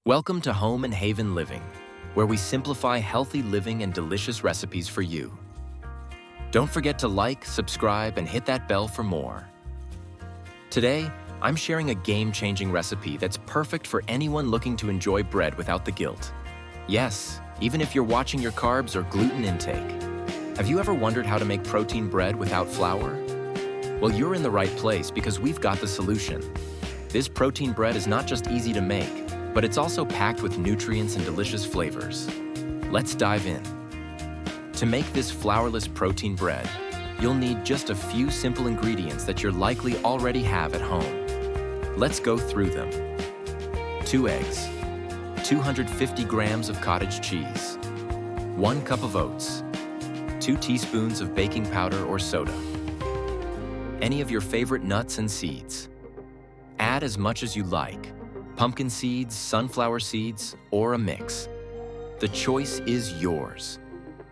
Welcome to Home and Haven Living, where we simplify healthy living and delicious recipes for you. Don't forget to like, subscribe, and hit that bell for more. Today, I'm sharing a game-changing recipe that's perfect for anyone looking to enjoy bread without the guilt. Yes, even if you're watching your carbs or gluten intake. Have you ever wondered how to make protein bread without flour? Well, you're in the right place because we've got the solution. This protein bread is not just easy to make, but it's also packed with nutrients and delicious flavors. Let's dive in. To make this flourless protein bread, you'll need just a few simple ingredients that you're likely already have at home. Let's go through them. 2 eggs, 250 grams of cottage cheese, 1 cup of oats, 2 teaspoons of baking powder or soda, any of your favorite nuts and seeds. Add as much as you like. Pumpkin seeds, sunflower seeds, or a mix. The choice is yours.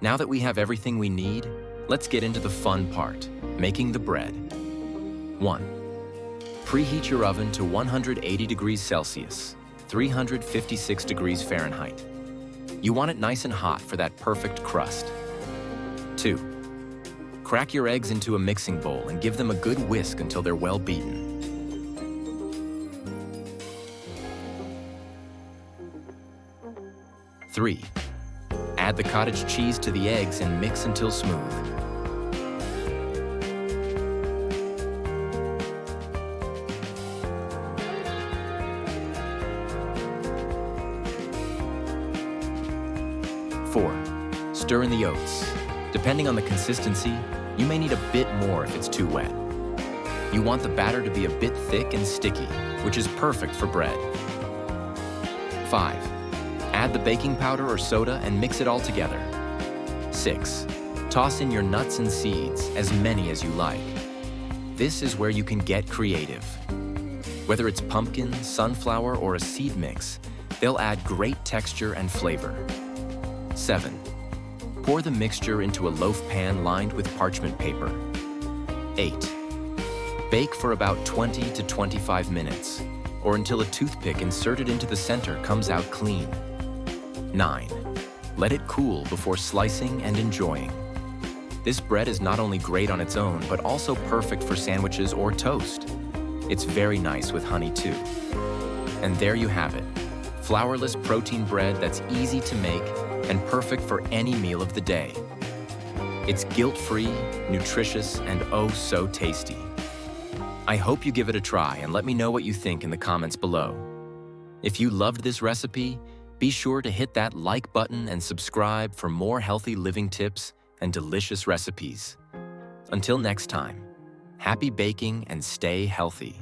Now that we have everything we need, let's get into the fun part, making the bread. 1. Preheat your oven to 180 degrees Celsius, 356 degrees Fahrenheit. You want it nice and hot for that perfect crust. 2. Crack your eggs into a mixing bowl and give them a good whisk until they're well beaten. 3. Add the cottage cheese to the eggs and mix until smooth. 4. Stir in the oats. Depending on the consistency, you may need a bit more if it's too wet. You want the batter to be a bit thick and sticky, which is perfect for bread. 5. Add the baking powder or soda and mix it all together. 6. Toss in your nuts and seeds, as many as you like. This is where you can get creative. Whether it's pumpkin, sunflower, or a seed mix, they'll add great texture and flavor. 7. Pour the mixture into a loaf pan lined with parchment paper. 8. Bake for about 20 to 25 minutes, or until a toothpick inserted into the center comes out clean. 9. Let it cool before slicing and enjoying. This bread is not only great on its own, but also perfect for sandwiches or toast. It's very nice with honey too. And there you have it, flourless protein bread that's easy to make and perfect for any meal of the day. It's guilt-free, nutritious, and oh so tasty. I hope you give it a try and let me know what you think in the comments below. If you loved this recipe, be sure to hit that like button and subscribe for more healthy living tips and delicious recipes. Until next time, happy baking and stay healthy.